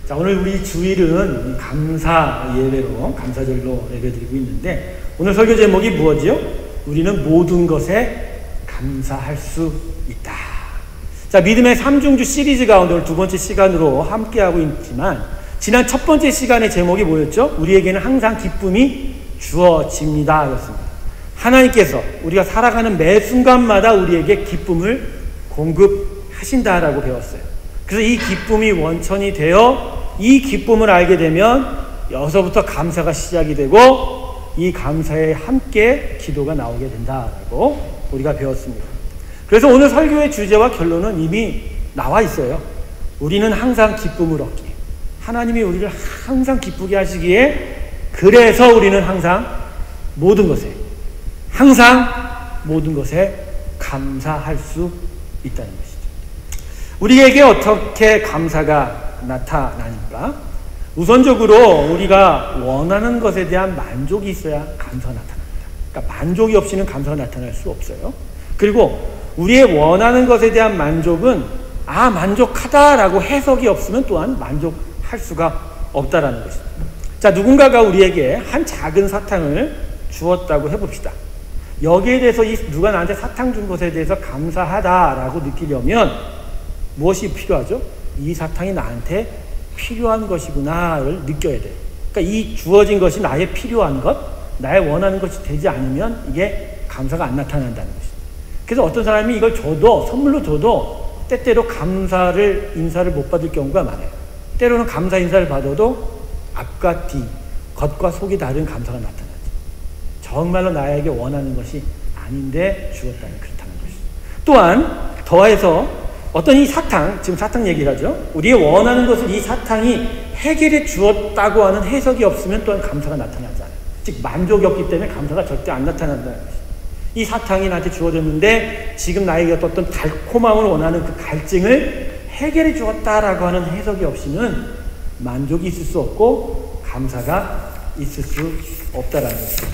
자, 오늘 우리 주일은 감사 예배로, 감사절로 예배드리고 있는데, 오늘 설교 제목이 무엇이요? 우리는 모든 것에 감사할 수 있다. 자, 믿음의 삼중주 시리즈 가운데 오늘 두 번째 시간으로 함께하고 있지만, 지난 첫 번째 시간의 제목이 뭐였죠? 우리에게는 항상 기쁨이 주어집니다 였습니다. 하나님께서 우리가 살아가는 매 순간마다 우리에게 기쁨을 공급하신다라고 배웠어요. 그래서 이 기쁨이 원천이 되어 이 기쁨을 알게 되면 여기서부터 감사가 시작이 되고 이 감사에 함께 기도가 나오게 된다라고 우리가 배웠습니다. 그래서 오늘 설교의 주제와 결론은 이미 나와 있어요. 우리는 항상 기쁨을 얻기. 하나님이 우리를 항상 기쁘게 하시기에 그래서 우리는 항상 모든 것에 감사할 수 있다는 것이죠. 우리에게 어떻게 감사가 나타나니까? 우선적으로 우리가 원하는 것에 대한 만족이 있어야 감사가 나타납니다. 그러니까 만족이 없이는 감사가 나타날 수 없어요. 그리고 우리의 원하는 것에 대한 만족은 만족하다라고 해석이 없으면 또한 만족할 수가 없다라는 것입니다. 자, 누군가가 우리에게 한 작은 사탕을 주었다고 해봅시다. 여기에 대해서 누가 나한테 사탕 준 것에 대해서 감사하다라고 느끼려면 무엇이 필요하죠? 이 사탕이 나한테 필요한 것이구나를 느껴야 돼요. 그러니까 이 주어진 것이 나의 필요한 것, 나의 원하는 것이 되지 않으면 이게 감사가 안 나타난다는 것입니다. 그래서 어떤 사람이 이걸 줘도, 선물로 줘도 때때로 감사를, 인사를 못 받을 경우가 많아요. 때로는 감사 인사를 받아도 앞과 뒤, 겉과 속이 다른 감사가 나타나죠. 정말로 나에게 원하는 것이 아닌데 주었다는 그렇다는 것이죠. 또한 더해서 어떤 이 사탕, 지금 사탕 얘기를 하죠. 우리의 원하는 것을 이 사탕이 해결해 주었다고 하는 해석이 없으면 또한 감사가 나타나지 않아요. 즉 만족이 없기 때문에 감사가 절대 안 나타난다는 것이죠. 이 사탕이 나한테 주어졌는데 지금 나에게 어떤 달콤함을 원하는 그 갈증을 해결해 주었다라고 하는 해석이 없이는 만족이 있을 수 없고 감사가 있을 수 없다라는 것이죠.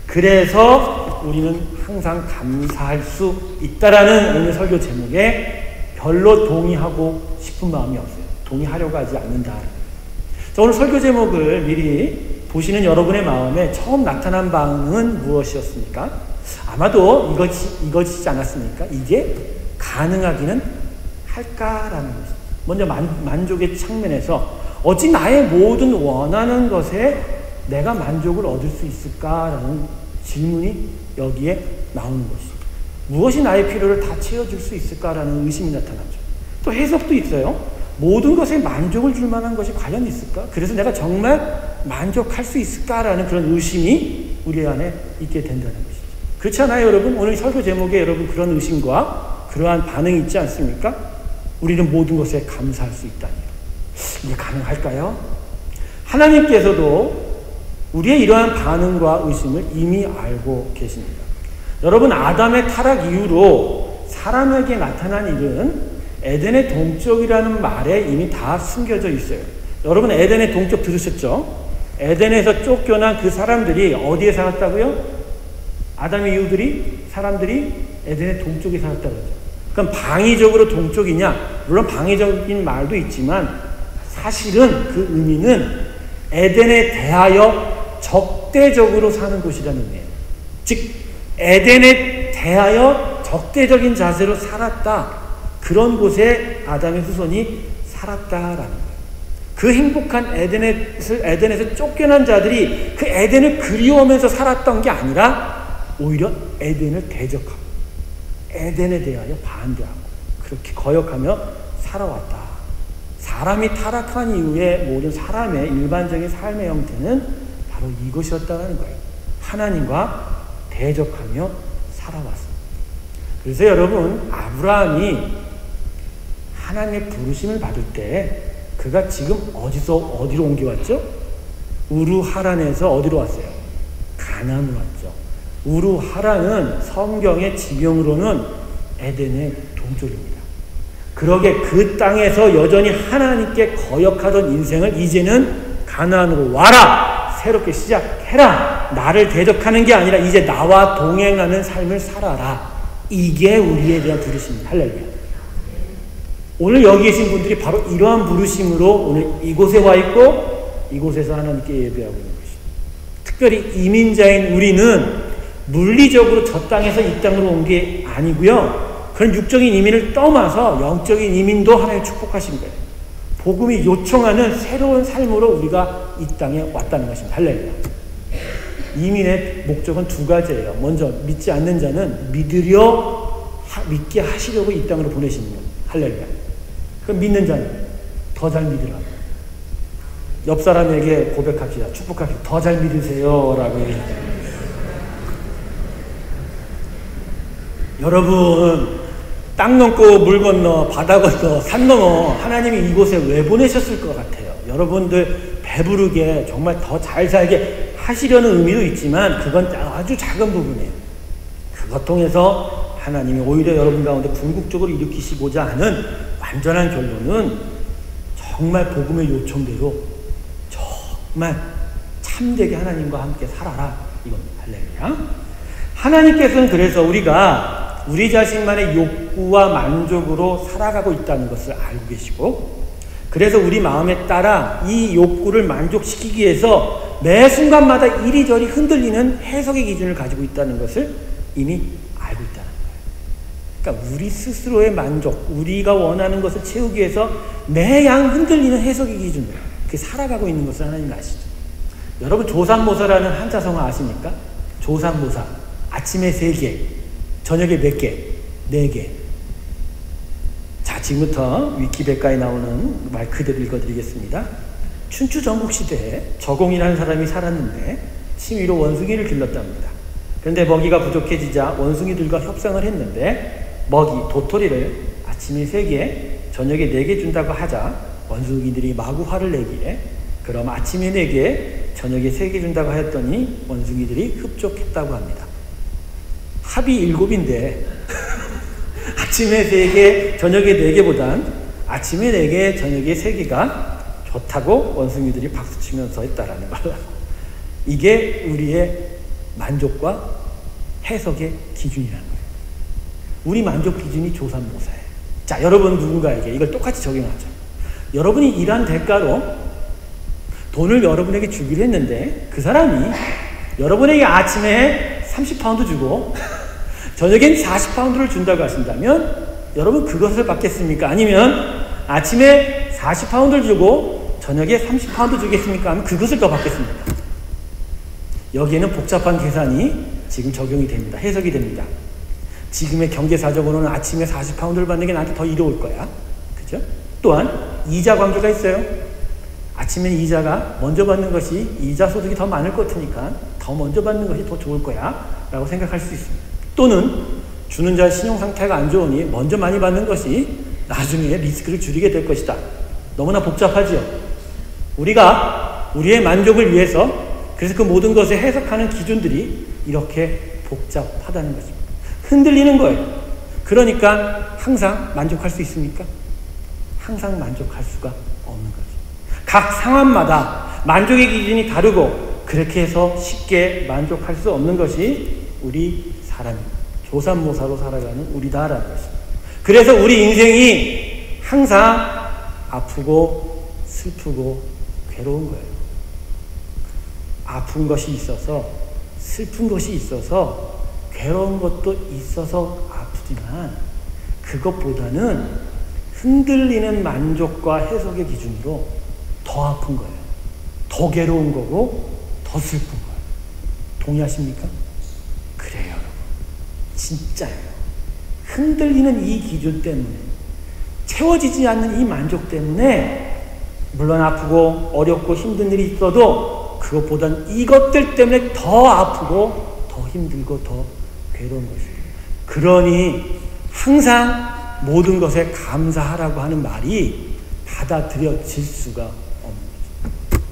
그래서 우리는 항상 감사할 수 있다라는 오늘 설교 제목에 별로 동의하고 싶은 마음이 없어요. 동의하려고 하지 않는다. 자, 오늘 설교 제목을 미리 보시는 여러분의 마음에 처음 나타난 반응은 무엇이었습니까? 아마도 이것이지 않았습니까? 이게 가능하기는 할까라는 것입니다. 먼저 만족의 측면에서 어찌 나의 모든 원하는 것에 내가 만족을 얻을 수 있을까라는 질문이 여기에 나오는 것이죠. 무엇이 나의 필요를 다 채워줄 수 있을까라는 의심이 나타나죠. 또 해석도 있어요. 모든 것에 만족을 줄 만한 것이 과연 있을까? 그래서 내가 정말 만족할 수 있을까라는 그런 의심이 우리 안에 있게 된다는 것이죠. 그렇지 않아요, 여러분? 오늘 설교 제목에 여러분 그런 의심과 그러한 반응이 있지 않습니까? 우리는 모든 것에 감사할 수 있다니. 이게 가능할까요? 하나님께서도 우리의 이러한 반응과 의심을 이미 알고 계십니다. 여러분, 아담의 타락 이후로 사람에게 나타난 일은 에덴의 동쪽이라는 말에 이미 다 숨겨져 있어요. 여러분, 에덴의 동쪽 들으셨죠? 에덴에서 쫓겨난 그 사람들이 어디에 살았다고요? 아담의 이후들이, 사람들이 에덴의 동쪽에 살았다고 하죠. 그럼 방위적으로 동쪽이냐? 물론 방위적인 말도 있지만 사실은 그 의미는 에덴에 대하여 적대적으로 사는 곳이라는 의미예요. 즉 에덴에 대하여 적대적인 자세로 살았다. 그런 곳에 아담의 후손이 살았다라는 거예요. 그 행복한 에덴에서 쫓겨난 자들이 그 에덴을 그리워하면서 살았던 게 아니라 오히려 에덴을 대적하고 에덴에 대하여 반대하고 그렇게 거역하며 살아왔다. 사람이 타락한 이후에 모든 사람의 일반적인 삶의 형태는 바로 이것이었다는 거예요. 하나님과 대적하며 살아왔습니다. 그래서 여러분, 아브라함이 하나님의 부르심을 받을 때 그가 지금 어디로 옮겨왔죠? 우르하란에서 어디로 왔어요? 가나안으로 왔죠. 우르하란은 성경의 지명으로는 에덴의 동쪽입니다. 그러게 그 땅에서 여전히 하나님께 거역하던 인생을 이제는 가나안으로 와라! 새롭게 시작해라! 나를 대적하는 게 아니라 이제 나와 동행하는 삶을 살아라. 이게 우리에 대한 부르심입니다. 할렐루야. 오늘 여기 계신 분들이 바로 이러한 부르심으로 오늘 이곳에 와 있고 이곳에서 하나님께 예배하고 있는 것입니다. 특별히 이민자인 우리는 물리적으로 저 땅에서 이 땅으로 온 게 아니고요. 그런 육적인 이민을 떠나서 영적인 이민도 하나님 축복하신 거예요. 복음이 요청하는 새로운 삶으로 우리가 이 땅에 왔다는 것입니다. 할렐루야. 이민의 목적은 두 가지예요. 먼저 믿지 않는 자는 믿게 하시려고 이 땅으로 보내시는 거예요. 할렐루야. 그럼 믿는 자는 더 잘 믿으라. 옆 사람에게 고백합시다. 축복합시다. 더 잘 믿으세요. 라고 얘기합니다. 여러분, 땅 넘고 물 건너 바다 건너 산 넘어 하나님이 이곳에 왜 보내셨을 것 같아요? 여러분들 배부르게 정말 더 잘 살게 하시려는 의미도 있지만 그건 아주 작은 부분이에요. 그것 통해서 하나님이 오히려 여러분 가운데 궁극적으로 일으키시고자 하는 완전한 결론은 정말 복음의 요청대로 정말 참되게 하나님과 함께 살아라 이겁니다. 할렐루야. 하나님께서는 그래서 우리가 우리 자신만의 욕구와 만족으로 살아가고 있다는 것을 알고 계시고, 그래서 우리 마음에 따라 이 욕구를 만족시키기 위해서 매 순간마다 이리저리 흔들리는 해석의 기준을 가지고 있다는 것을 이미 알고 있다는 거예요. 그러니까 우리 스스로의 만족, 우리가 원하는 것을 채우기 위해서 매양 흔들리는 해석의 기준으로 그렇게 살아가고 있는 것을 하나님 아시죠? 여러분 조삼모사라는 한자성어 아십니까? 조삼모사. 아침에 3개, 저녁에 몇 개? 4개. 자, 지금부터 위키백과에 나오는 말 그대로 읽어드리겠습니다. 춘추 전국시대에 저공이라는 사람이 살았는데 취미로 원숭이를 길렀답니다. 그런데 먹이가 부족해지자 원숭이들과 협상을 했는데 먹이, 도토리를 아침에 3개, 저녁에 4개 준다고 하자 원숭이들이 마구 화를 내기에 그럼 아침에 4개, 저녁에 3개 준다고 하였더니 원숭이들이 흡족했다고 합니다. 합이 7인데 아침에 3개, 저녁에 4개보단 아침에 4개, 저녁에 3개가 좋다고 원숭이들이 박수치면서 했다라는 거예요. 이게 우리의 만족과 해석의 기준이라는 거예요. 우리 만족 기준이 조삼모사예요. 자, 여러분 누군가에게 이걸 똑같이 적용하죠. 여러분이 일한 대가로 돈을 여러분에게 주기로 했는데 그 사람이 여러분에게 아침에 30파운드 주고 저녁엔 40파운드를 준다고 하신다면 여러분 그것을 받겠습니까? 아니면 아침에 40파운드를 주고 저녁에 30파운드 주겠습니까? 하면 그것을 더 받겠습니까? 여기에는 복잡한 계산이 지금 적용이 됩니다. 해석이 됩니다. 지금의 경제사적으로는 아침에 40파운드를 받는 게 나한테 더 이로울 거야. 그죠? 또한 이자 관계가 있어요. 아침엔 이자가 먼저 받는 것이 이자 소득이 더 많을 것 같으니까 더 먼저 받는 것이 더 좋을 거야 라고 생각할 수 있습니다. 또는 주는 자의 신용 상태가 안 좋으니 먼저 많이 받는 것이 나중에 리스크를 줄이게 될 것이다. 너무나 복잡하지요. 우리가 우리의 만족을 위해서 그래서 그 모든 것을 해석하는 기준들이 이렇게 복잡하다는 것입니다. 흔들리는 거예요. 그러니까 항상 만족할 수 있습니까? 항상 만족할 수가 없는 거죠. 각 상황마다 만족의 기준이 다르고 그렇게 해서 쉽게 만족할 수 없는 것이 우리 사람입니다. 조삼모사로 살아가는 우리다라는 것입니다. 그래서 우리 인생이 항상 아프고 슬프고 괴로운 거예요. 아픈 것이 있어서 슬픈 것이 있어서 괴로운 것도 있어서 아프지만 그것보다는 흔들리는 만족과 해석의 기준으로 더 아픈 거예요. 더 괴로운 거고 더 슬픈 거예요. 동의하십니까? 그래요, 여러분. 진짜예요. 흔들리는 이 기준 때문에 채워지지 않는 이 만족 때문에 물론 아프고 어렵고 힘든 일이 있어도 그것보단 이것들 때문에 더 아프고 더 힘들고 더 괴로운 것이에요. 그러니 항상 모든 것에 감사하라고 하는 말이 받아들여질 수가 없는 거죠.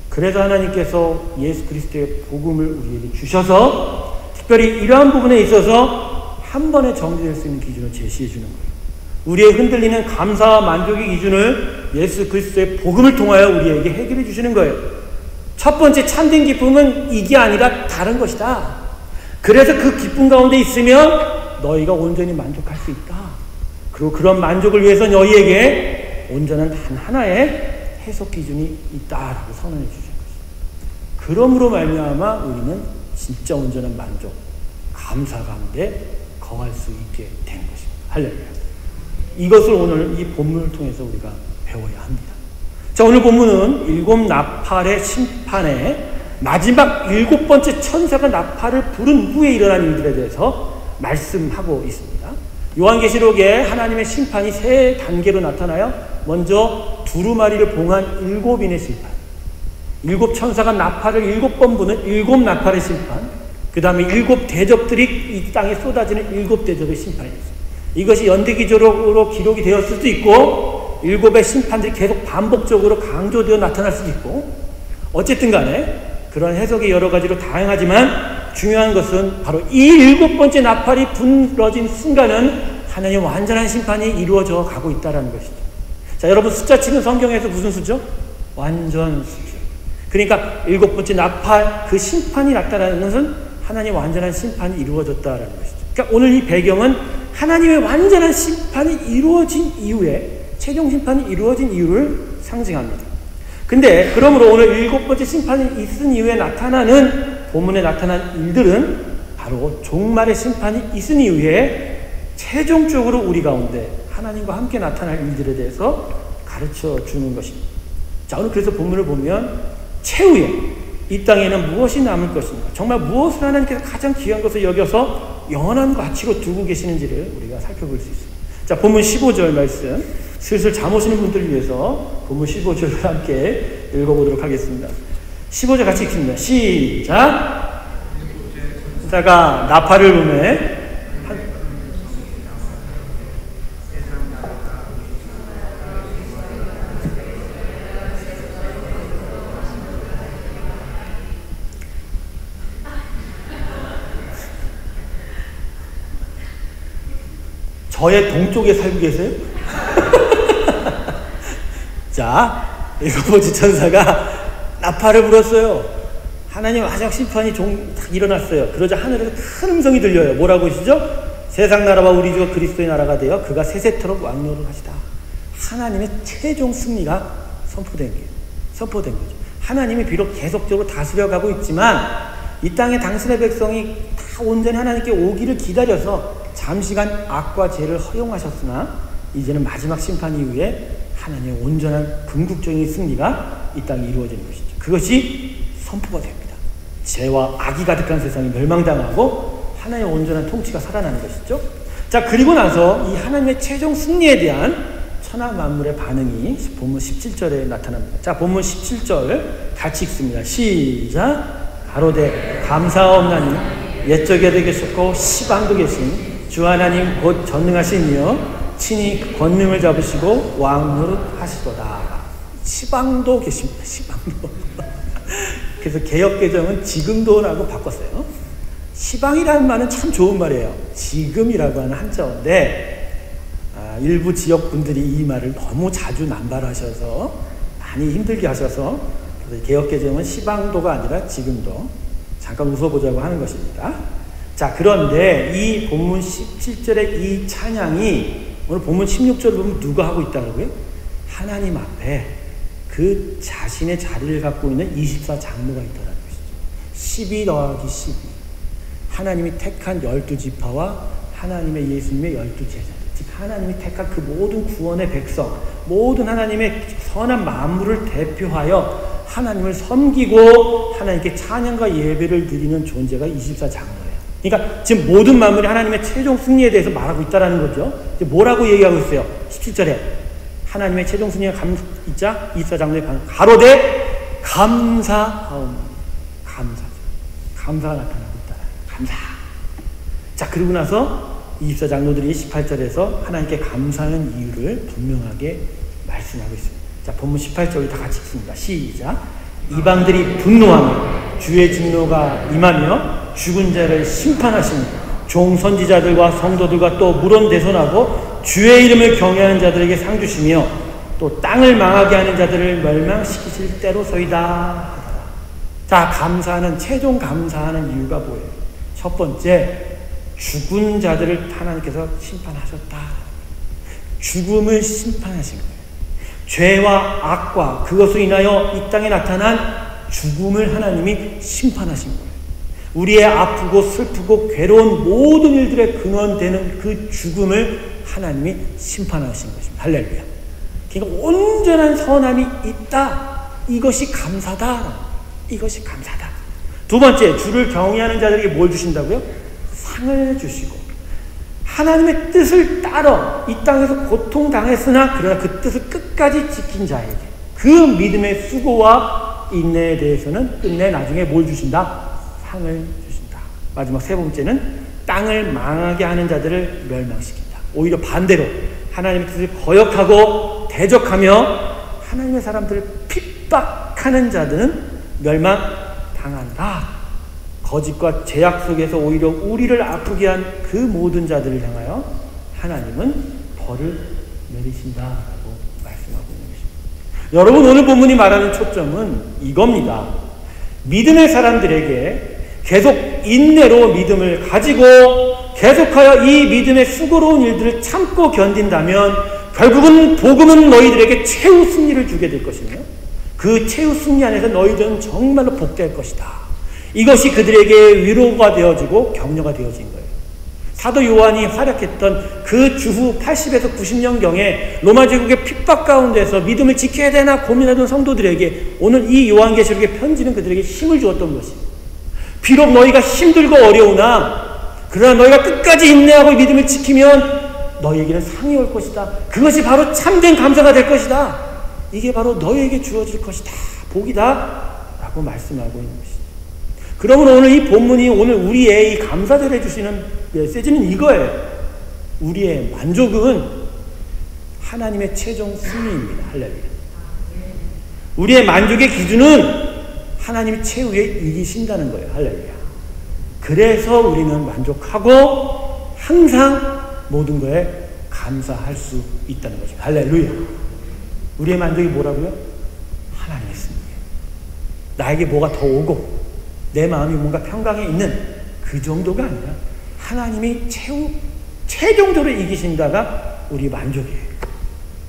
그래서 하나님께서 예수 그리스도의 복음을 우리에게 주셔서 특별히 이러한 부분에 있어서 한 번에 정리될 수 있는 기준을 제시해 주는 거예요. 우리의 흔들리는 감사와 만족의 기준을 예수 그리스도의 복음을 통하여 우리에게 해결해 주시는 거예요. 첫 번째 참된 기쁨은 이게 아니라 다른 것이다. 그래서 그 기쁨 가운데 있으면 너희가 온전히 만족할 수 있다. 그리고 그런 만족을 위해서 너희에게 온전한 단 하나의 해석 기준이 있다라고 선언해 주신 것입니다. 그러므로 말미암아 우리는 진짜 온전한 만족, 감사 가운데 거할 수 있게 된 것입니다. 할렐루야. 이것을 오늘 이 본문을 통해서 우리가 배워야 합니다. 자, 오늘 본문은 일곱 나팔의 심판에 마지막 일곱 번째 천사가 나팔을 부른 후에 일어난 일들에 대해서 말씀하고 있습니다. 요한계시록에 하나님의 심판이 세 단계로 나타나요. 먼저 두루마리를 봉한 일곱인의 심판, 일곱 천사가 나팔을 일곱 번 부는 일곱 나팔의 심판, 그 다음에 일곱 대접들이 이 땅에 쏟아지는 일곱 대접의 심판이었습니다. 이것이 연대기적으로 기록이 되었을 수도 있고 일곱의 심판들이 계속 반복적으로 강조되어 나타날 수도 있고, 어쨌든 간에 그런 해석이 여러 가지로 다양하지만 중요한 것은 바로 이 일곱 번째 나팔이 불어진 순간은 하나님의 완전한 심판이 이루어져 가고 있다는 것이죠. 자, 여러분 숫자 치는 성경에서 무슨 수죠? 완전 수죠. 그러니까 일곱 번째 나팔 그 심판이 나타나는 것은 하나님의 완전한 심판이 이루어졌다는 것이죠. 그러니까 오늘 이 배경은 하나님의 완전한 심판이 이루어진 이후에, 최종 심판이 이루어진 이유를 상징합니다. 근데 그러므로 오늘 일곱 번째 심판이 있은 이후에 나타나는 본문에 나타난 일들은 바로 종말의 심판이 있은 이후에 최종적으로 우리 가운데 하나님과 함께 나타날 일들에 대해서 가르쳐 주는 것입니다. 자, 오늘 그래서 본문을 보면 최후에 이 땅에는 무엇이 남을 것인가, 정말 무엇을 하나님께서 가장 귀한 것을 여겨서 영원한 가치로 두고 계시는지를 우리가 살펴볼 수 있습니다. 자, 본문 15절 말씀, 슬슬 잠 오시는 분들을 위해서 본문 15절을 함께 읽어보도록 하겠습니다. 15절 같이 읽습니다. 시작. 자가 나팔을 부매 저의 동쪽에 살고 계세요? 자, 일곱 번째 천사가 나팔을 불었어요. 하나님의 마지막 심판이 딱 일어났어요. 그러자 하늘에서 큰 음성이 들려요. 뭐라고 하시죠? 세상 나라와 우리 주 그리스도의 나라가 되어 그가 세세토록 왕노를 하시다. 하나님의 최종 승리가 선포된 거죠. 하나님이 비록 계속적으로 다스려가고 있지만 이 땅에 당신의 백성이 다 온전히 하나님께 오기를 기다려서 잠시간 악과 죄를 허용하셨으나 이제는 마지막 심판 이후에 하나님의 온전한 궁극적인 승리가 이 땅에 이루어지는 것이죠. 그것이 선포가 됩니다. 죄와 악이 가득한 세상이 멸망당하고 하나님의 온전한 통치가 살아나는 것이죠. 자, 그리고 나서 이 하나님의 최종 승리에 대한 천하 만물의 반응이 본문 17절에 나타납니다. 자, 본문 17절 같이 읽습니다. 시작. 가로되 감사하옵나니 옛적에도 계셨고 시방도 계신 주 하나님 곧 전능하신 이여 친히 그 권능을 잡으시고 왕노릇 하시도다. 시방도 계십니다. 시방도. 그래서 개역개정은 지금도라고 바꿨어요. 시방이라는 말은 참 좋은 말이에요. 지금이라고 하는 한자어인데 일부 지역 분들이 이 말을 너무 자주 남발하셔서 많이 힘들게 하셔서 그래서 개역개정은 시방도가 아니라 지금도, 잠깐 웃어보자고 하는 것입니다. 자, 그런데 이 본문 17절의 이 찬양이 오늘 본문 16절을 보면 누가 하고 있다고요? 하나님 앞에 그 자신의 자리를 갖고 있는 24장로가 있다는 것이죠. 12 더하기 12. 하나님이 택한 12지파와 하나님의 예수님의 12제자들, 즉 하나님이 택한 그 모든 구원의 백성, 모든 하나님의 선한 만물을 대표하여 하나님을 섬기고 하나님께 찬양과 예배를 드리는 존재가 24장로예요. 그러니까 지금 모든 만물이 하나님의 최종 승리에 대해서 말하고 있다는 거죠. 이제 뭐라고 얘기하고 있어요? 17절에 하나님의 최종 승리가 있자 24장로의 반응. 가로되 감사하옵나니. 감사죠. 감사가 나타나고 있다. 감사. 자, 그러고 나서 24장로들이 18절에서 하나님께 감사하는 이유를 분명하게 말씀하고 있습니다. 자, 본문 18절을 다 같이 읽습니다. 시작. 이방들이 분노하며 주의 진노가 임하며 죽은 자를 심판하시니 종 선지자들과 성도들과 또 물론대손하고 주의 이름을 경외하는 자들에게 상 주시며 또 땅을 망하게 하는 자들을 멸망시키실 때로서이다. 자, 감사하는, 최종 감사하는 이유가 뭐예요? 첫 번째, 죽은 자들을 하나님께서 심판하셨다. 죽음을 심판하신 거예요. 죄와 악과 그것으로 인하여 이 땅에 나타난 죽음을 하나님이 심판하신 거예요. 우리의 아프고 슬프고 괴로운 모든 일들의 근원되는 그 죽음을 하나님이 심판하신 것입니다. 할렐루야. 그러니까 온전한 선함이 있다. 이것이 감사다. 이것이 감사다. 두 번째, 주를 경외하는 자들에게 뭘 주신다고요? 상을 주시고, 하나님의 뜻을 따라 이 땅에서 고통당했으나 그러나 그 뜻을 끝까지 지킨 자에게 그 믿음의 수고와 인내에 대해서는 끝내 나중에 뭘 주신다? 상을 주신다. 마지막 세 번째는 땅을 망하게 하는 자들을 멸망시킨다. 오히려 반대로 하나님의 뜻을 거역하고 대적하며 하나님의 사람들을 핍박하는 자들은 멸망당한다. 거짓과 죄악 속에서 오히려 우리를 아프게 한 그 모든 자들을 향하여 하나님은 벌을 내리신다라고 말씀하고 있는 것입니다. 여러분, 오늘 본문이 말하는 초점은 이겁니다. 믿음의 사람들에게 계속 인내로 믿음을 가지고 계속하여 이 믿음의 수고로운 일들을 참고 견딘다면 결국은 복음은 너희들에게 최후 승리를 주게 될 것이며 그 최후 승리 안에서 너희들은 정말로 복될 것이다. 이것이 그들에게 위로가 되어지고 격려가 되어진 거예요. 사도 요한이 활약했던 그 주후 80에서 90년경에 로마 제국의 핍박 가운데서 믿음을 지켜야 되나 고민하던 성도들에게 오늘 이 요한계시록의 편지는 그들에게 힘을 주었던 것입니다. 비록 너희가 힘들고 어려우나 그러나 너희가 끝까지 인내하고 믿음을 지키면 너희에게는 상이 올 것이다. 그것이 바로 참된 감사가 될 것이다. 이게 바로 너희에게 주어질 것이다. 복이다. 라고 말씀하고 있는 것입니다. 그러면 오늘 이 본문이 오늘 우리의 이 감사절에 주시는 메시지는 이거예요. 우리의 만족은 하나님의 최종 승리입니다. 할렐루야. 우리의 만족의 기준은 하나님이 최후에 이기신다는 거예요. 할렐루야. 그래서 우리는 만족하고 항상 모든 거에 감사할 수 있다는 거죠. 할렐루야. 우리의 만족이 뭐라고요? 하나님의 승리예요. 나에게 뭐가 더 오고 내 마음이 뭔가 평강에 있는 그 정도가 아니라 하나님이 최종적으로 이기신다가 우리 만족이에요.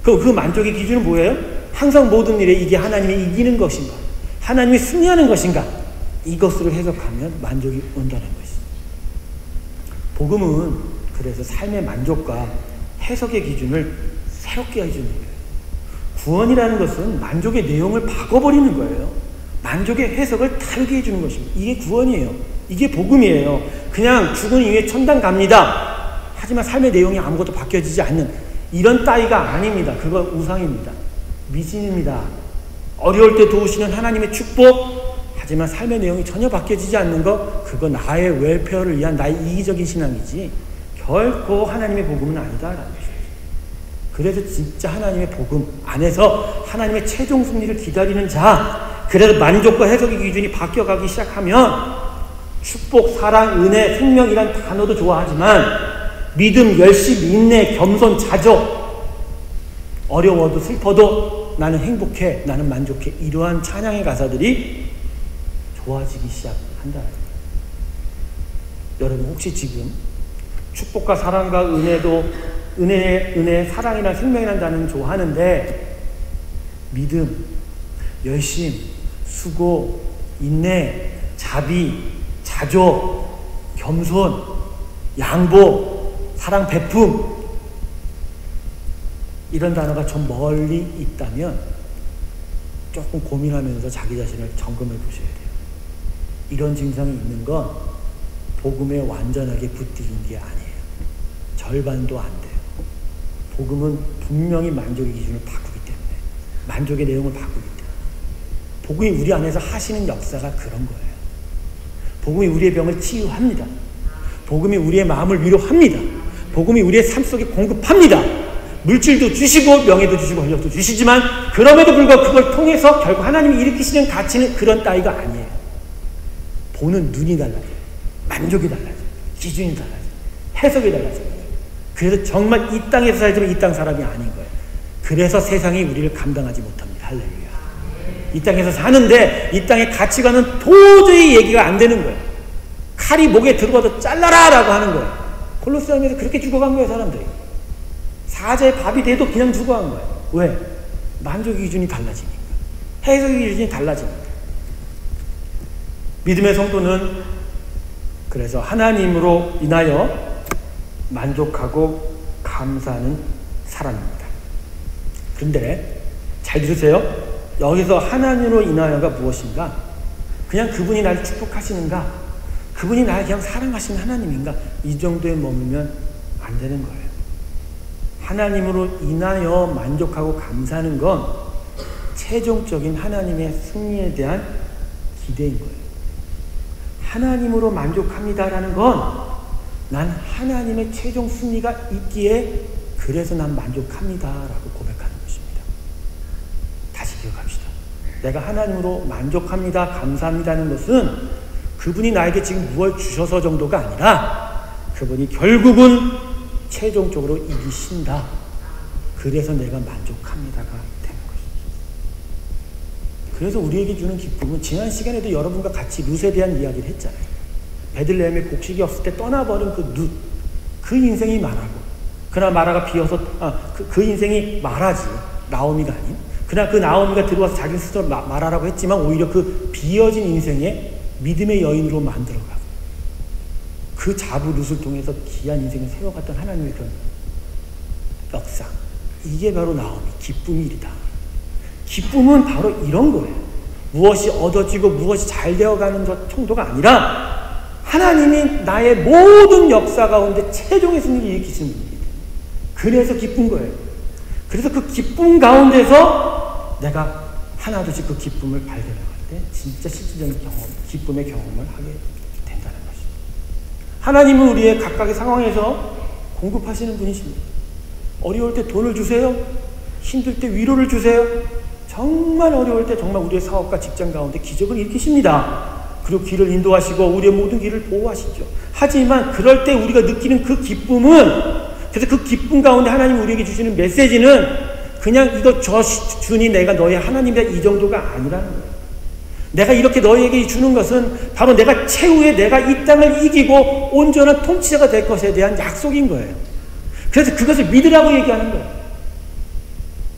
그 만족의 기준은 뭐예요? 항상 모든 일에 이게 하나님이 이기는 것인가? 하나님이 승리하는 것인가? 이것으로 해석하면 만족이 온다는 것이죠. 복음은 그래서 삶의 만족과 해석의 기준을 새롭게 해주는 거예요. 구원이라는 것은 만족의 내용을 바꿔버리는 거예요. 만족의 해석을 다르게 해주는 것입니다. 이게 구원이에요. 이게 복음이에요. 그냥 죽은 이후에 천당 갑니다. 하지만 삶의 내용이 아무것도 바뀌어지지 않는 이런 따위가 아닙니다. 그거 우상입니다. 미신입니다. 어려울 때 도우시는 하나님의 축복, 하지만 삶의 내용이 전혀 바뀌어지지 않는 거, 그거 나의 웰페어를 위한 나의 이기적인 신앙이지 결코 하나님의 복음은 아니다라는 것이죠. 그래서 진짜 하나님의 복음 안에서 하나님의 최종 승리를 기다리는 자, 그래서 만족과 해석의 기준이 바뀌어가기 시작하면 축복, 사랑, 은혜, 생명이란 단어도 좋아하지만 믿음, 열심, 인내, 겸손, 자조, 어려워도 슬퍼도 나는 행복해, 나는 만족해, 이러한 찬양의 가사들이 좋아지기 시작한다. 여러분 혹시 지금 축복과 사랑과 은혜도 은혜, 사랑이나 생명이라는 단어는 좋아하는데 믿음, 열심, 수고, 인내, 자비, 자조, 겸손, 양보, 사랑, 베품, 이런 단어가 좀 멀리 있다면 조금 고민하면서 자기 자신을 점검해 보셔야 돼요. 이런 증상이 있는 건 복음에 완전하게 붙들린 게 아니에요. 절반도 안 돼요. 복음은 분명히 만족의 기준을 바꾸기 때문에, 만족의 내용을 바꾸기 때문에, 복음이 우리 안에서 하시는 역사가 그런 거예요. 복음이 우리의 병을 치유합니다. 복음이 우리의 마음을 위로합니다. 복음이 우리의 삶 속에 공급합니다. 물질도 주시고 명예도 주시고 권력도 주시지만 그럼에도 불구하고 그걸 통해서 결국 하나님이 일으키시는 가치는 그런 따위가 아니에요. 보는 눈이 달라져요. 만족이 달라져요. 기준이 달라져요. 해석이 달라져요. 그래서 정말 이 땅에서 살지만 이 땅 사람이 아닌 거예요. 그래서 세상이 우리를 감당하지 못합니다. 할렐루야. 이 땅에서 사는데 이 땅의 가치관은 도저히 얘기가 안 되는 거예요. 칼이 목에 들어가도 잘라라 라고 하는 거예요. 콜로세움에서 그렇게 죽어간 거예요. 사람들이. 사자의 밥이 돼도 그냥 주고 한 거예요. 왜? 만족의 기준이 달라지니까. 해석의 기준이 달라지니까. 믿음의 성도는 그래서 하나님으로 인하여 만족하고 감사하는 사람입니다. 그런데 잘 들으세요. 여기서 하나님으로 인하여가 무엇인가? 그냥 그분이 나를 축복하시는가? 그분이 나를 그냥 사랑하시는 하나님인가? 이 정도에 머물면 안 되는 거예요. 하나님으로 인하여 만족하고 감사하는 건 최종적인 하나님의 승리에 대한 기대인 거예요. 하나님으로 만족합니다라는 건 난 하나님의 최종 승리가 있기에 그래서 난 만족합니다라고 고백하는 것입니다. 다시 기억합시다. 내가 하나님으로 만족합니다, 감사합니다는 것은 그분이 나에게 지금 무엇을 주셔서 정도가 아니라 그분이 결국은 최종적으로 이기신다. 그래서 내가 만족합니다가 되는 것입니다. 그래서 우리에게 주는 기쁨은 지난 시간에도 여러분과 같이 룻에 대한 이야기를 했잖아요. 베들레헴에 곡식이 없을 때 떠나버린 그 룻, 그 인생이 마라고. 그러나 마라가 비어서 그 인생이 마라지, 나오미가 아닌. 그러나 그 나오미가 들어와서 자기 스스로 마라라고 했지만 오히려 그 비어진 인생에 믿음의 여인으로 만들어가고 그 자부 룻을 통해서 귀한 인생을 세워갔던 하나님의 그런 역사. 이게 바로 나오미, 기쁨의 일이다. 기쁨은 바로 이런 거예요. 무엇이 얻어지고 무엇이 잘 되어가는 것 정도가 아니라 하나님이 나의 모든 역사 가운데 최종의 승리를 일으키시는 분이기 때문에 그래서 기쁜 거예요. 그래서 그 기쁨 가운데서 내가 하나둘씩 그 기쁨을 발견할 때 진짜 실질적인 경험, 기쁨의 경험을 하게 된다는 것입니다. 하나님은 우리의 각각의 상황에서 공급하시는 분이십니다. 어려울 때 돈을 주세요. 힘들 때 위로를 주세요. 정말 어려울 때 정말 우리의 사업과 직장 가운데 기적을 일으키십니다. 그리고 길을 인도하시고 우리의 모든 길을 보호하시죠. 하지만 그럴 때 우리가 느끼는 그 기쁨은, 그래서 그 기쁨 가운데 하나님이 우리에게 주시는 메시지는 그냥 이거 주니 내가 너의 하나님이다 이 정도가 아니라는 거예요. 내가 이렇게 너에게 주는 것은 바로 내가 최후에 내가 이 땅을 이기고 온전한 통치자가 될 것에 대한 약속인 거예요. 그래서 그것을 믿으라고 얘기하는 거예요.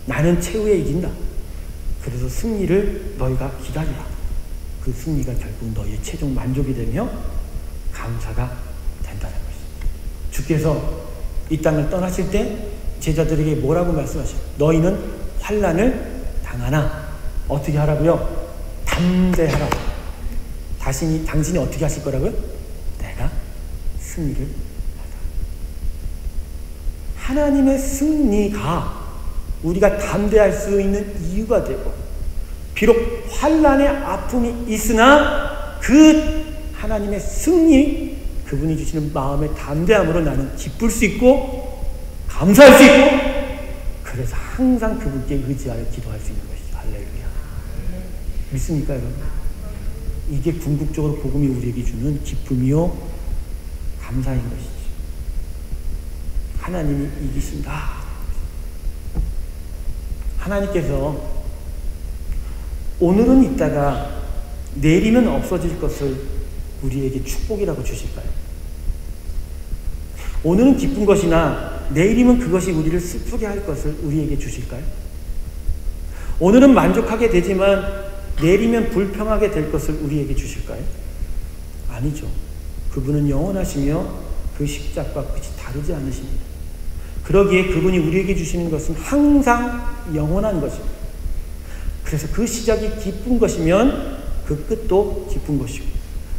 나는 최후에 이긴다. 그래서 승리를 너희가 기다리라. 그 승리가 결국 너희의 최종 만족이 되며 감사가 된다는 것입니다. 주께서 이 땅을 떠나실 때 제자들에게 뭐라고 말씀하셔요? 너희는 환난을 당하나 어떻게 하라고요? 담대하라고. 당신이 어떻게 하실 거라고요? 내가 승리를 받아. 하나님의 승리가 우리가 담대할 수 있는 이유가 되고, 비록 환난의 아픔이 있으나 그 하나님의 승리, 그분이 주시는 마음의 담대함으로 나는 기쁠 수 있고 감사할 수 있고, 그래서 항상 그분께 의지하여 기도할 수 있는 것이죠. 할렐루야. 믿습니까 여러분? 이게 궁극적으로 복음이 우리에게 주는 기쁨이요 감사인 것이죠. 하나님이 이기신다. 하나님께서 오늘은 있다가 내일이면 없어질 것을 우리에게 축복이라고 주실까요? 오늘은 기쁜 것이나 내일이면 그것이 우리를 슬프게 할 것을 우리에게 주실까요? 오늘은 만족하게 되지만 내일이면 불평하게 될 것을 우리에게 주실까요? 아니죠. 그분은 영원하시며 그 시작과 끝이 다르지 않으십니다. 그러기에 그분이 우리에게 주시는 것은 항상 영원한 것입니다. 그래서 그 시작이 기쁜 것이면 그 끝도 기쁜 것이고,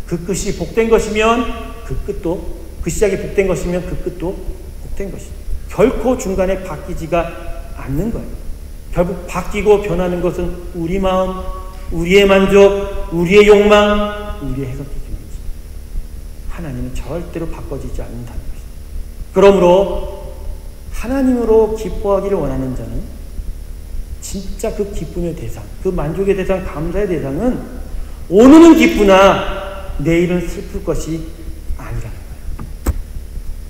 그 끝이 복된 것이면 그 끝도, 그 시작이 복된 것이면 그 끝도 복된 것이죠. 결코 중간에 바뀌지가 않는 거예요. 결국 바뀌고 변하는 것은 우리 마음, 우리의 만족, 우리의 욕망, 우리의 해석 기준이지. 하나님은 절대로 바꿔지지 않는다는 것입니다. 그러므로 하나님으로 기뻐하기를 원하는 자는 진짜 그 기쁨의 대상, 그 만족의 대상, 감사의 대상은 오늘은 기쁘나 내일은 슬플 것이 아니라는 거예요.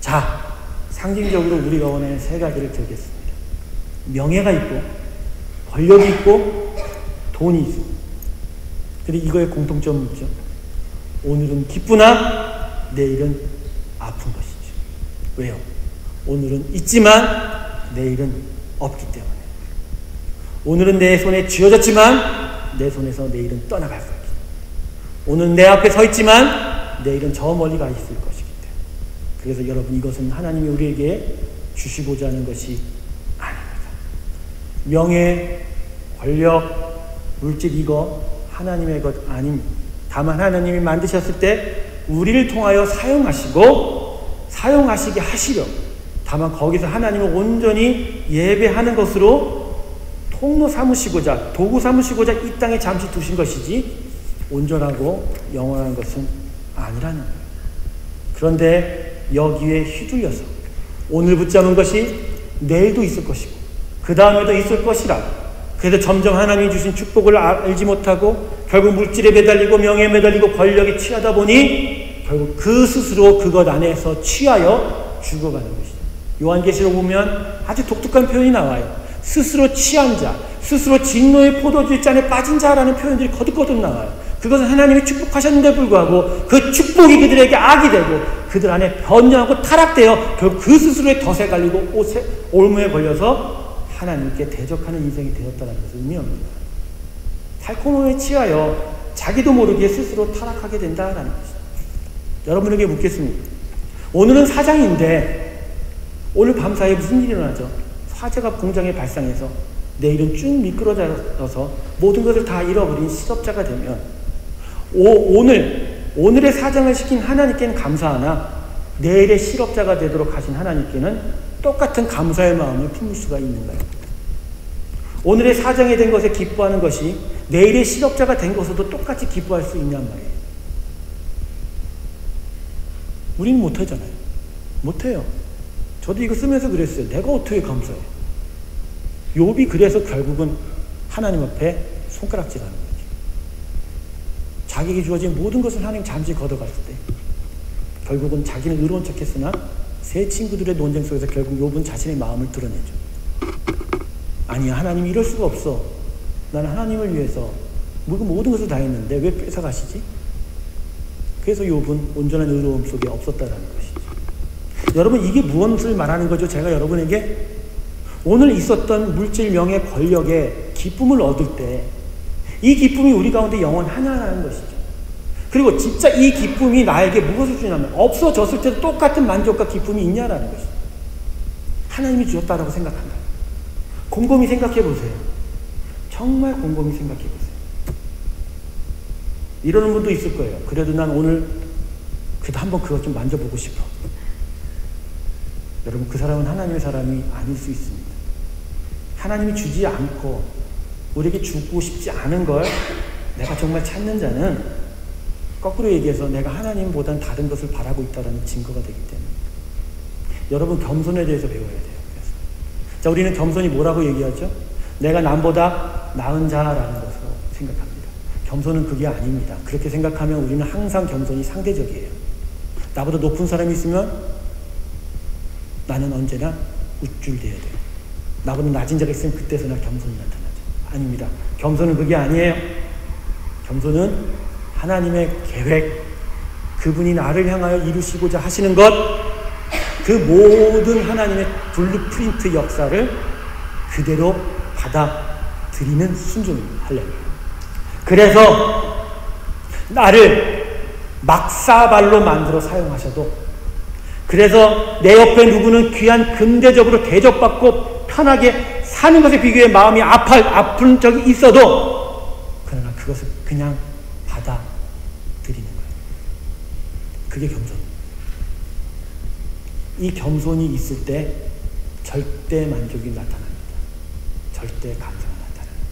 자, 상징적으로 우리가 원하는 세 가지를 들겠습니다. 명예가 있고, 권력이 있고, 돈이 있습니다. 근데 이거의 공통점은 뭐죠? 오늘은 기쁘나 내일은 아픈 것이죠. 왜요? 오늘은 있지만 내일은 없기 때문에. 오늘은 내 손에 쥐어졌지만 내 손에서 내일은 떠나갈 것이다. 오늘은 내 앞에 서 있지만 내일은 저 멀리 가 있을 것이기 때문에. 그래서 여러분, 이것은 하나님이 우리에게 주시고자 하는 것이 아닙니다. 명예, 권력, 물질, 이거 하나님의 것 아닙니다. 다만 하나님이 만드셨을 때 우리를 통하여 사용하시게 하시려, 다만 거기서 하나님을 온전히 예배하는 것으로 통로 삼으시고자, 도구 삼으시고자 이 땅에 잠시 두신 것이지 온전하고 영원한 것은 아니라는 거예요. 그런데 여기에 휘둘려서 오늘 붙잡은 것이 내일도 있을 것이고 그 다음에도 있을 것이라, 그래서 점점 하나님이 주신 축복을 알지 못하고 결국 물질에 매달리고 명예에 매달리고 권력에 취하다 보니 결국 그 스스로 그것 안에서 취하여 죽어가는 것이죠. 요한계시록 보면 아주 독특한 표현이 나와요. 스스로 취한 자, 스스로 진노의 포도주 잔에 빠진 자라는 표현들이 거듭거듭 나와요. 그것은 하나님이 축복하셨는데 불구하고 그 축복이 그들에게 악이 되고 그들 안에 변형하고 타락되어 결국 그 스스로의 덫에 갈리고 올무에 걸려서 하나님께 대적하는 인생이 되었다는 것을 의미합니다. 달콤함에 취하여 자기도 모르게 스스로 타락하게 된다는 것입니다. 여러분에게 묻겠습니다. 오늘은 사장인데 오늘 밤사이에 무슨 일이 일어나죠? 화재가 공장에 발생해서 내일은 쭉 미끄러져서 모든 것을 다 잃어버린 실업자가 되면 오늘의 사장을 시킨 하나님께는 감사하나 내일의 실업자가 되도록 하신 하나님께는 똑같은 감사의 마음을 품을 수가 있는가요? 오늘의 사장이 된 것에 기뻐하는 것이 내일의 실업자가 된 것에도 똑같이 기뻐할 수 있냔 말이에요. 우리는 못하잖아요. 못해요. 저도 이거 쓰면서 그랬어요. 내가 어떻게 감사해? 욥이 그래서 결국은 하나님 앞에 손가락질하는 거죠. 자기에게 주어진 모든 것을 하나님 잠시 걷어갔을 때 결국은 자기는 의로운 척했으나 세 친구들의 논쟁 속에서 결국 욥은 자신의 마음을 드러내죠. 아니야, 하나님이 이럴 수가 없어. 나는 하나님을 위해서 모든 것을 다 했는데 왜 뺏어가시지? 그래서 욥은 온전한 의로움 속에 없었다라는 것이죠. 여러분, 이게 무엇을 말하는 거죠? 제가 여러분에게 오늘 있었던 물질, 명예, 권력의 기쁨을 얻을 때 이 기쁨이 우리 가운데 영원하냐라는 것이죠. 그리고 진짜 이 기쁨이 나에게 무엇을 주냐면 없어졌을 때도 똑같은 만족과 기쁨이 있냐라는 것이죠. 하나님이 주었다라고 생각한다. 곰곰이 생각해 보세요. 정말 곰곰이 생각해 보세요. 이러는 분도 있을 거예요. 그래도 난 오늘 그래도 한번 그것 좀 만져보고 싶어. 여러분, 그 사람은 하나님의 사람이 아닐 수 있습니다. 하나님이 주지 않고 우리에게 주고 싶지 않은 걸 내가 정말 찾는 자는 거꾸로 얘기해서 내가 하나님보다는 다른 것을 바라고 있다는 증거가 되기 때문에 여러분, 겸손에 대해서 배워야 돼요. 그래서 자, 우리는 겸손이 뭐라고 얘기하죠? 내가 남보다 나은 자라는 것으로 생각합니다. 겸손은 그게 아닙니다. 그렇게 생각하면 우리는 항상 겸손이 상대적이에요. 나보다 높은 사람이 있으면 나는 언제나 우쭐대야 돼요. 나보다 낮은 자가 있으면 그때서나 겸손이 나타나죠. 아닙니다. 겸손은 그게 아니에요. 겸손은 하나님의 계획, 그분이 나를 향하여 이루시고자 하시는 것, 그 모든 하나님의 블루프린트 역사를 그대로 받아들이는 순종입니다. 할렐루야. 그래서 나를 막사발로 만들어 사용하셔도, 그래서 내 옆에 누구는 귀한 금대접으로 대접받고 편하게 사는 것에 비교해 마음이 아픈 적이 있어도 그러나 그것을 그냥 받아들이는 거예요. 그게 겸손입니다. 이 겸손이 있을 때 절대 만족이 나타납니다. 절대 감사가 나타납니다.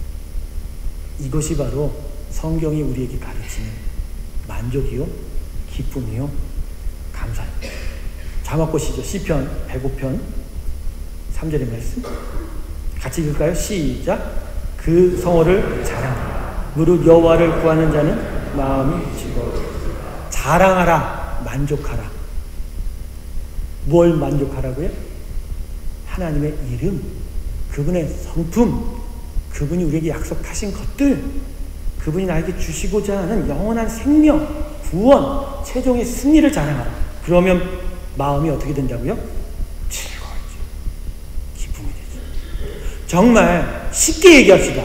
이것이 바로 성경이 우리에게 가르치는 만족이요, 기쁨이요, 감사입니다. 자막 보시죠. 시편 105편 3절의 말씀 같이 읽을까요? 시작. 그 성호를 자랑하라. 무릇 여호와를 구하는 자는 마음이 즐거워. 자랑하라. 만족하라. 뭘 만족하라고요? 하나님의 이름, 그분의 성품, 그분이 우리에게 약속하신 것들, 그분이 나에게 주시고자 하는 영원한 생명, 구원, 최종의 승리를 자랑하라. 그러면 마음이 어떻게 된다고요? 즐거워지죠. 기쁨이 정말 쉽게 얘기합시다.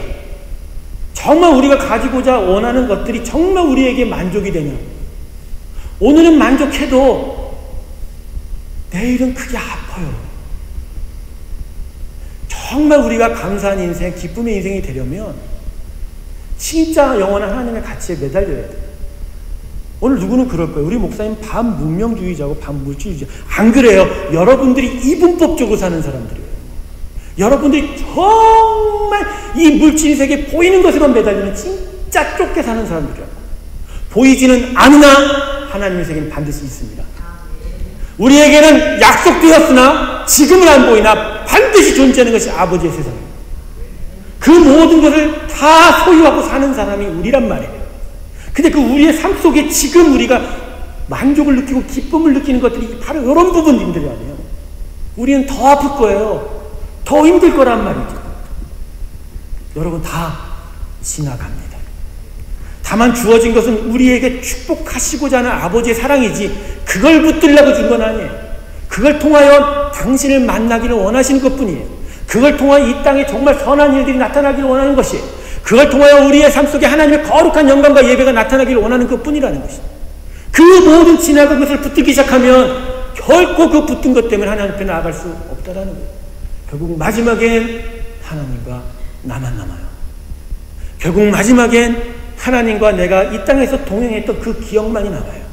정말 우리가 가지고자 원하는 것들이 정말 우리에게 만족이 되냐. 오늘은 만족해도 내일은 크게 아파요. 정말 우리가 감사한 인생, 기쁨의 인생이 되려면 진짜 영원한 하나님의 가치에 매달려야 돼요. 오늘 누구는 그럴 거예요. 우리 목사님 반문명주의자고 반물질주의자. 안 그래요. 여러분들이 이분법적으로 사는 사람들이에요. 여러분들이 정말 이 물질 세계에 보이는 것에만 매달리는 진짜 좁게 사는 사람들이에요. 보이지는 않으나 하나님의 세계는 반드시 있습니다. 우리에게는 약속되었으나 지금은 안 보이나 반드시 존재하는 것이 아버지의 세상입니다. 그 모든 것을 다 소유하고 사는 사람이 우리란 말이에요. 근데 그 우리의 삶 속에 지금 우리가 만족을 느끼고 기쁨을 느끼는 것들이 바로 이런 부분들이 아니에요. 우리는 더 아플 거예요. 더 힘들 거란 말이죠. 여러분, 다 지나갑니다. 다만 주어진 것은 우리에게 축복하시고자 하는 아버지의 사랑이지 그걸 붙들려고 준 건 아니에요. 그걸 통하여 당신을 만나기를 원하시는 것뿐이에요. 그걸 통하여 이 땅에 정말 선한 일들이 나타나기를 원하는 것이에요. 그걸 통하여 우리의 삶 속에 하나님의 거룩한 영광과 예배가 나타나기를 원하는 것뿐이라는 것이에요. 그 모든 지나간 것을 붙들기 시작하면 결코 그 붙든 것 때문에 하나님 앞에 나아갈 수 없다라는 거예요. 결국 마지막엔 하나님과 나만 남아요. 결국 마지막엔 하나님과 내가 이 땅에서 동행했던 그 기억만이 남아요.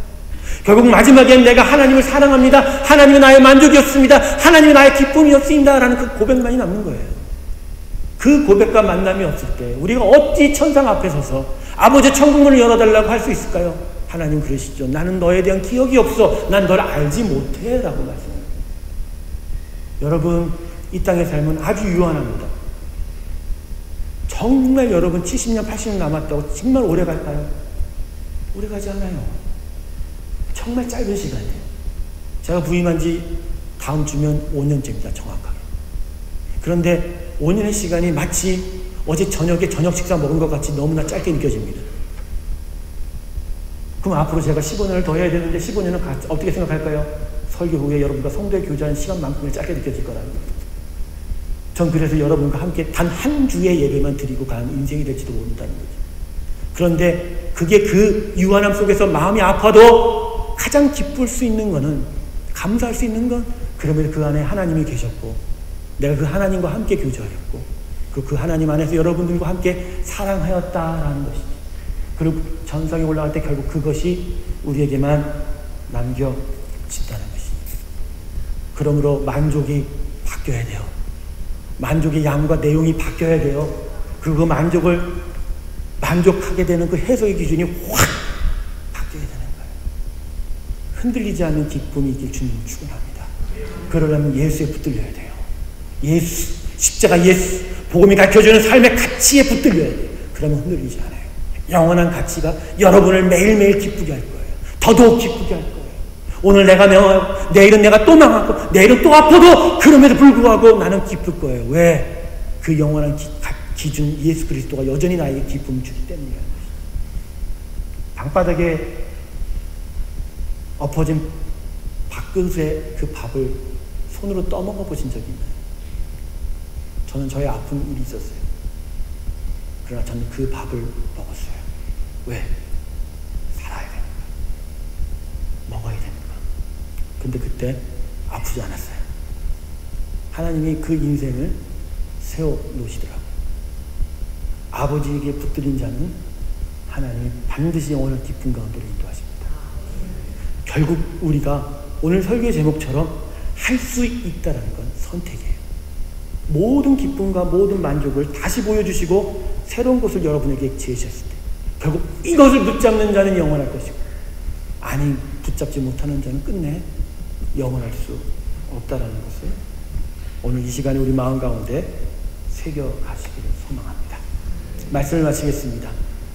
결국 마지막엔 내가 하나님을 사랑합니다. 하나님이 나의 만족이었습니다. 하나님이 나의 기쁨이었습니다. 라는 그 고백만이 남는 거예요. 그 고백과 만남이 없을 때 우리가 어찌 천상 앞에 서서 아버지 천국문을 열어달라고 할 수 있을까요? 하나님 그러시죠. 나는 너에 대한 기억이 없어. 난 널 알지 못해. 라고 말씀합니다. 여러분, 이 땅의 삶은 아주 유한합니다. 정말 여러분 70년, 80년 남았다고 정말 오래 갈까요? 오래 가지 않아요. 정말 짧은 시간이에요. 제가 부임한 지 다음 주면 5년째입니다. 정확하게. 그런데 5년의 시간이 마치 어제 저녁에 저녁 식사 먹은 것 같이 너무나 짧게 느껴집니다. 그럼 앞으로 제가 15년을 더 해야 되는데 15년은 어떻게 생각할까요? 설교 후에 여러분과 성도에 교제하는 시간만큼을 짧게 느껴질 거라는 거예요. 전 그래서 여러분과 함께 단 한 주의 예배만 드리고 가는 인생이 될지도 모른다는 거죠. 그런데 그게 그 유한함 속에서 마음이 아파도 가장 기쁠 수 있는 거는, 감사할 수 있는 건, 그러면 그 안에 하나님이 계셨고 내가 그 하나님과 함께 교제하였고 그리고 그 하나님 안에서 여러분들과 함께 사랑하였다라는 것이죠. 그리고 전성에 올라갈 때 결국 그것이 우리에게만 남겨진다는 것입니다. 그러므로 만족이 바뀌어야 돼요. 만족의 양과 내용이 바뀌어야 돼요. 그리고 만족을 만족하게 되는 그 해석의 기준이 확 바뀌어야 되는 거예요. 흔들리지 않는 기쁨이 있길 주님은 축원합니다. 그러려면 예수에 붙들려야 돼요. 예수, 십자가 예수, 복음이 가르쳐주는 삶의 가치에 붙들려야 돼요. 그러면 흔들리지 않아요. 영원한 가치가 여러분을 매일매일 기쁘게 할 거예요. 더더욱 기쁘게 할 거예요. 오늘 내가 명하고 내일은 내가 또 망하고 내일은 또 아파도 그럼에도 불구하고 나는 기쁠 거예요. 왜? 그 영원한 기준 예수 그리스도가 여전히 나에게 기쁨을 주기 때문이라는 것이죠. 방바닥에 엎어진 밥그릇에 그 밥을 손으로 떠먹어 보신 적이 있나요? 저는 저의 아픈 일이 있었어요. 그러나 저는 그 밥을 먹었어요. 왜? 살아야 되니까. 먹어야 되니까. 근데 그때 아프지 않았어요. 하나님이 그 인생을 세워놓으시더라고요. 아버지에게 붙들린 자는 하나님이 반드시 영원한 기쁨 가운데로 인도하십니다. 결국 우리가 오늘 설교의 제목처럼 할 수 있다는 건 선택이에요. 모든 기쁨과 모든 만족을 다시 보여주시고 새로운 것을 여러분에게 제시했을 때 결국 이것을 붙잡는 자는 영원할 것이고, 아니 붙잡지 못하는 자는 끝내 영원할 수 없다라는 것을 오늘 이 시간에 우리 마음 가운데 새겨가시기를 소망합니다. 말씀을 마치겠습니다.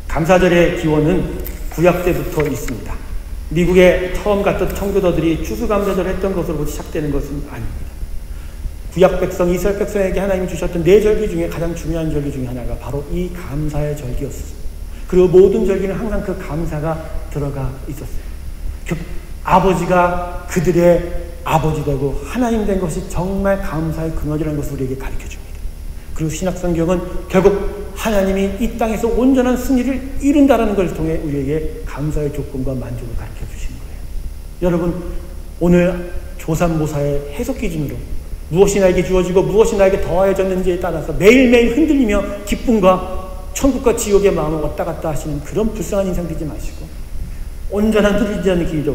감사절의 기원은 구약 때부터 있습니다. 미국에 처음 갔던 청교도들이 추수감사절 했던 것으로부터 시작되는 것은 아닙니다. 구약 백성, 이스라엘 백성에게 하나님이 주셨던 네 절기 중에 가장 중요한 절기 중에 하나가 바로 이 감사의 절기였습니다. 그리고 모든 절기는 항상 그 감사가 들어가 있었어요. 아버지가 그들의 아버지 되고 하나님 된 것이 정말 감사의 근원이라는 것을 우리에게 가르쳐 줍니다. 그리고 신약성경은 결국 하나님이 이 땅에서 온전한 승리를 이룬다는 것을 통해 우리에게 감사의 조건과 만족을 가르쳐 주신 거예요. 여러분, 오늘 조삼모사의 해석 기준으로 무엇이 나에게 주어지고 무엇이 나에게 더하여졌는지에 따라서 매일매일 흔들리며 기쁨과 천국과 지옥의 마음을 왔다 갔다 하시는 그런 불쌍한 인상 되지 마시고 온전한 흔들리지 않는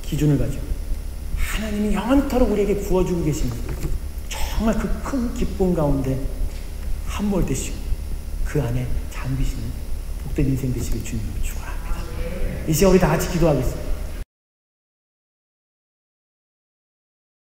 기준을 가지고 하나님이 영원토록 우리에게 부어주고 계신 것, 정말 그 큰 기쁨 가운데 함몰 되시고 그 안에 잠기시는 복된 인생 되시길 주님으로 축원합니다. 이 시간 우리 다 같이 기도하겠습니다.